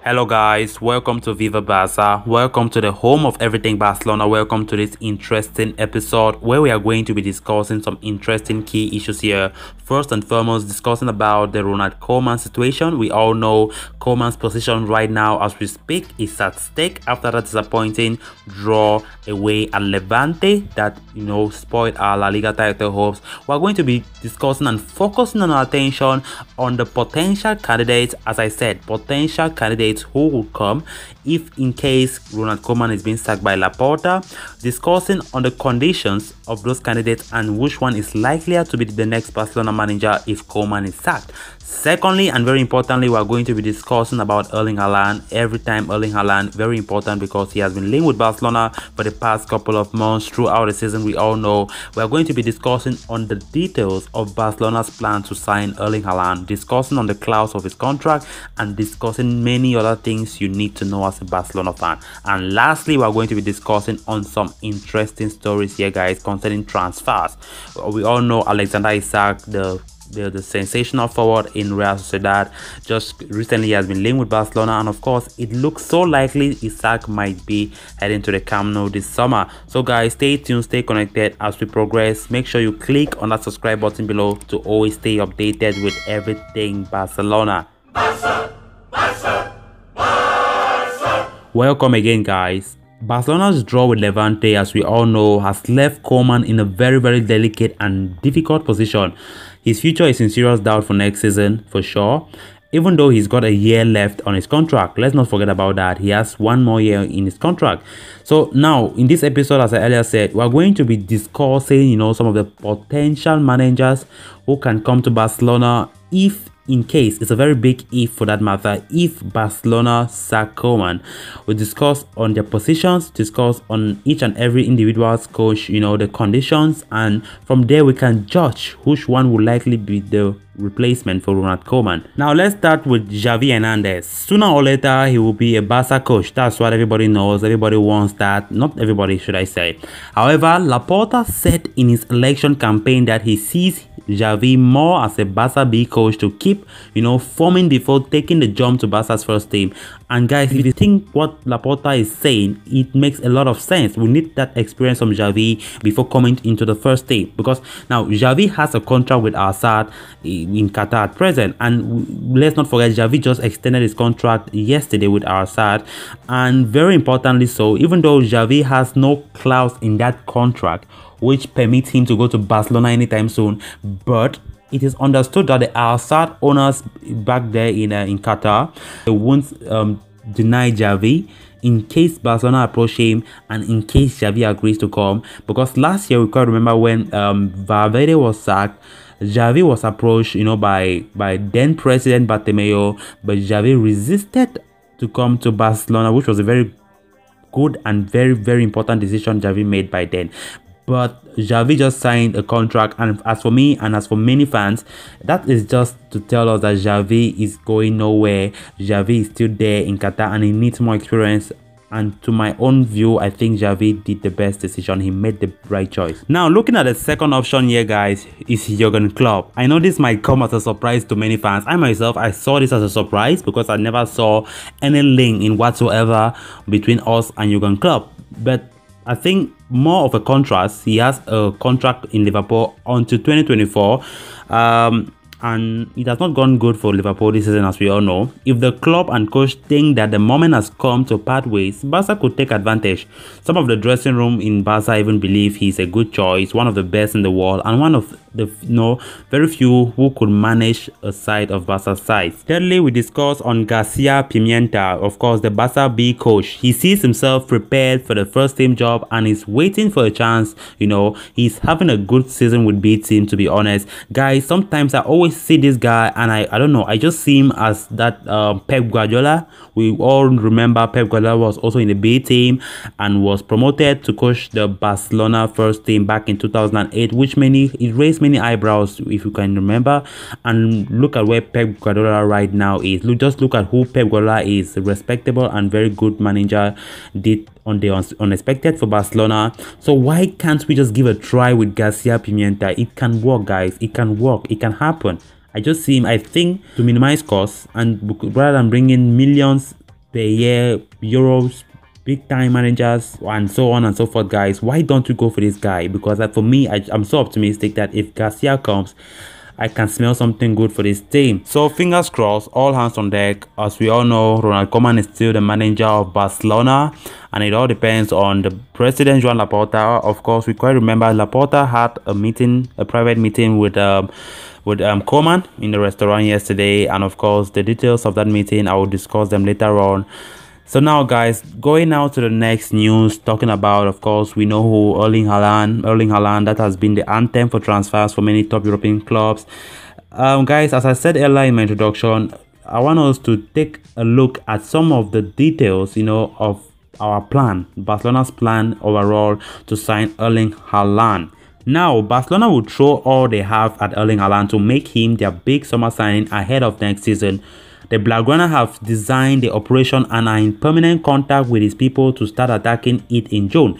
Hello guys, welcome to Viva Barca, welcome to the home of everything Barcelona, welcome to this interesting episode where we are going to be discussing some interesting key issues here. First and foremost, discussing about the Ronald Koeman situation. We all know Koeman's position right now as we speak is at stake after that disappointing draw away at Levante that, spoiled our La Liga title hopes. We're going to be discussing and focusing on our attention on the potential candidates, as I said, potential candidates who will come if in case Ronald Koeman is being sacked by Laporta, discussing on the conditions of those candidates and which one is likelier to be the next Barcelona manager if Koeman is sacked. Secondly, and very importantly, we are going to be discussing about Erling Haaland. Every time Erling Haaland, very important because he has been linked with Barcelona for the past couple of months throughout the season. We all know we are going to be discussing on the details of Barcelona's plan to sign Erling Haaland, discussing on the clause of his contract, and discussing many other things you need to know as a Barcelona fan. And lastly, we are going to be discussing on some interesting stories here, guys, concerning transfers. We all know Alexander Isak, the sensational forward in Real Sociedad, just recently has been linked with Barcelona, and of course it looks so likely Issac might be heading to the Camp Nou this summer. So guys, stay tuned, stay connected as we progress. Make sure you click on that subscribe button below to always stay updated with everything Barcelona. Barca. Welcome again, guys. Barcelona's draw with Levante, as we all know, has left Koeman in a very delicate and difficult position. His future is in serious doubt for next season, for sure. Even though he's got a year left on his contract, let's not forget about that. He has one more year in his contract. So now, in this episode, as I earlier said, we're going to be discussing, some of the potential managers who can come to Barcelona if, in case, it's a very big if for that matter, if Barcelona sack Koeman. We'll discuss on their positions, discuss on each and every individual's coach, the conditions, and from there we can judge which one will likely be the replacement for Ronald Koeman. Now let's start with Xavi Hernandez. Sooner or later he will be a Barca coach. That's what everybody knows. Everybody wants that. Not everybody, should I say. However, Laporta said in his election campaign that he sees Xavi more as a Barca B coach to keep, forming before taking the jump to Barca's first team. And guys, if you think what Laporta is saying, it makes a lot of sense. We need that experience from Xavi before coming into the first team, because now Xavi has a contract with Issac in Qatar at present, and let's not forget Xavi just extended his contract yesterday with Issac, and very importantly so, even though Xavi has no clause in that contract which permits him to go to Barcelona anytime soon, but it is understood that the Issac owners back there in Qatar, they won't deny Xavi in case Barcelona approach him and in case Xavi agrees to come. Because last year we can remember when Valverde was sacked, Xavi was approached, by then President Bartomeu, but Xavi resisted to come to Barcelona, which was a very good and very important decision Xavi made by then. But Xavi just signed a contract, and as for me and as for many fans, that is just to tell us that Xavi is going nowhere. Xavi is still there in Qatar and he needs more experience. And to my own view, I think Xavi did the best decision. He made the right choice. Now, looking at the second option here, guys, is Jurgen Klopp. I know this might come as a surprise to many fans. I myself, I saw this as a surprise because I never saw any link in whatsoever between us and Jurgen Klopp. But I think more of a contrast, he has a contract in Liverpool until 2024. And it has not gone good for Liverpool this season, as we all know. If the club and coach think that the moment has come to part ways, Barca could take advantage. Some of the dressing room in Barca even believe he's a good choice, one of the best in the world, and one of the very few who could manage a side of Barca's size. Thirdly, we discuss on Garcia Pimienta, of course, the Barca B coach. He sees himself prepared for the first team job and is waiting for a chance. He's having a good season with B team, to be honest. Guys, sometimes I always see this guy and I don't know, I just see him as that Pep Guardiola. We all remember Pep Guardiola was also in the B team and was promoted to coach the Barcelona first team back in 2008, which it raised many eyebrows, if you can remember. And look at where Pep Guardiola right now is. Just look at who Pep Guardiola is. A respectable and very good manager, did on the unexpected for Barcelona. So why can't we just give a try with Garcia Pimienta? It can work, guys. It can work. It can happen. I just see him, I think, to minimize costs and rather than bringing millions per year, euros, big time managers, and so on and so forth, guys. Why don't you go for this guy? Because for me, I'm so optimistic that if Garcia comes, I can smell something good for this team. So fingers crossed, all hands on deck. As we all know, Koeman is still the manager of Barcelona, and it all depends on the president, Joan Laporta. Of course, we quite remember Laporta had a private meeting with Koeman in the restaurant yesterday, and of course the details of that meeting I will discuss them later on. So now, guys, going now to the next news, talking about, of course, we know who Erling Haaland, that has been the anthem for transfers for many top European clubs. Guys, as I said earlier in my introduction, I want us to take a look at some of the details, of our plan, Barcelona's plan overall to sign Erling Haaland. Now, Barcelona will throw all they have at Erling Haaland to make him their big summer signing ahead of next season. The Blaugrana have designed the operation and are in permanent contact with his people to start attacking it in June.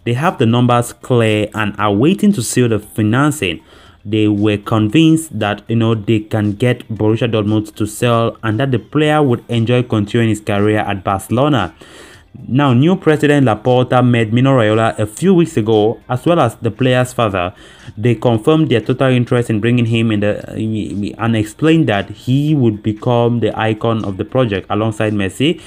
They have the numbers clear and are waiting to seal the financing. They were convinced that they can get Borussia Dortmund to sell and that the player would enjoy continuing his career at Barcelona. Now, new president Laporta met Mino Raiola a few weeks ago, as well as the player's father. They confirmed their total interest in bringing him and explained that he would become the icon of the project alongside Messi.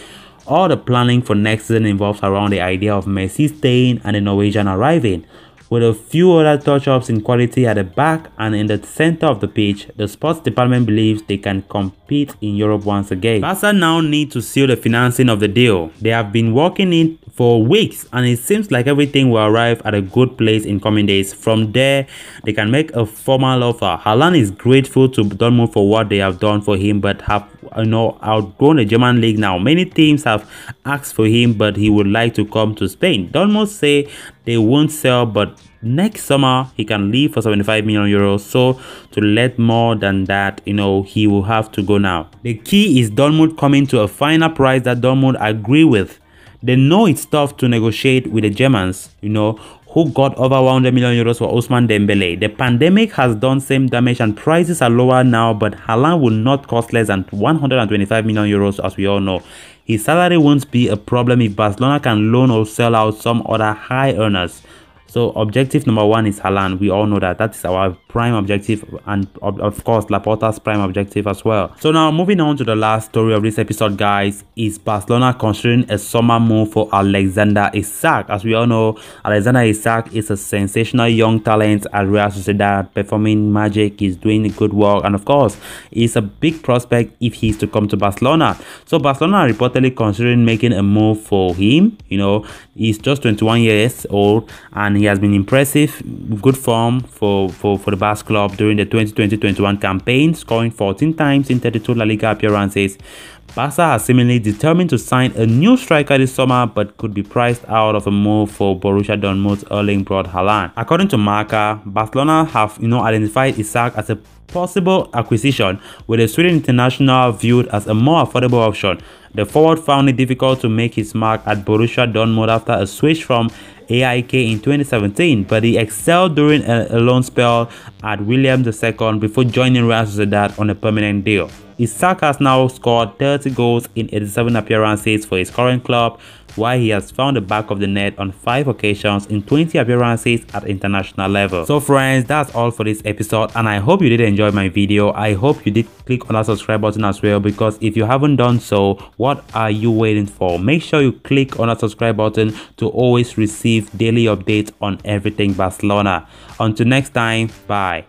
All the planning for next season involves around the idea of Messi staying and the Norwegian arriving. With a few other touch-ups in quality at the back and in the center of the pitch, the sports department believes they can compete in Europe once again. Barca now need to seal the financing of the deal. They have been working it for weeks, and it seems like everything will arrive at a good place in coming days. From there, they can make a formal offer. Haaland is grateful to Dortmund for what they have done for him, but have outgrown the German league now. Many teams have asked for him, but he would like to come to Spain. Dortmund say they won't sell, but next summer he can leave for 75 million euros. So to let more than that, he will have to go now. The key is Dortmund coming to a final price that Dortmund agree with. They know it's tough to negotiate with the Germans, who got over 100 million euros for Ousmane Dembele. The pandemic has done same damage and prices are lower now, but Haaland will not cost less than 125 million euros, as we all know. His salary won't be a problem if Barcelona can loan or sell out some other high earners. So objective number one is Haaland. We all know that. That is our prime objective, and of course Laporta's prime objective as well. So now moving on to the last story of this episode, guys, is Barcelona considering a summer move for Alexander Isak. As we all know, Alexander Isak is a sensational young talent at Real Sociedad, performing magic. He's doing good work, and of course he's a big prospect if he's to come to Barcelona. So Barcelona are reportedly considering making a move for him. He's just 21 years old and he has been impressive, good form for the Basque club during the 2020-21 campaign, scoring 14 times in 32 La Liga appearances. Barca are seemingly determined to sign a new striker this summer, but could be priced out of a move for Borussia Dortmund's Erling Braut Haaland. According to Marca, Barcelona have identified Issac as a possible acquisition, with the Sweden international viewed as a more affordable option. The forward found it difficult to make his mark at Borussia Dortmund after a switch from AIK in 2017, but he excelled during a loan spell at William II before joining Real Sociedad on a permanent deal. Issac has now scored 30 goals in 87 appearances for his current club, while he has found the back of the net on 5 occasions in 20 appearances at international level. So friends, that's all for this episode, and I hope you did enjoy my video. I hope you did click on that subscribe button as well, because if you haven't done so, what are you waiting for? Make sure you click on that subscribe button to always receive daily updates on everything Barcelona. Until next time, bye.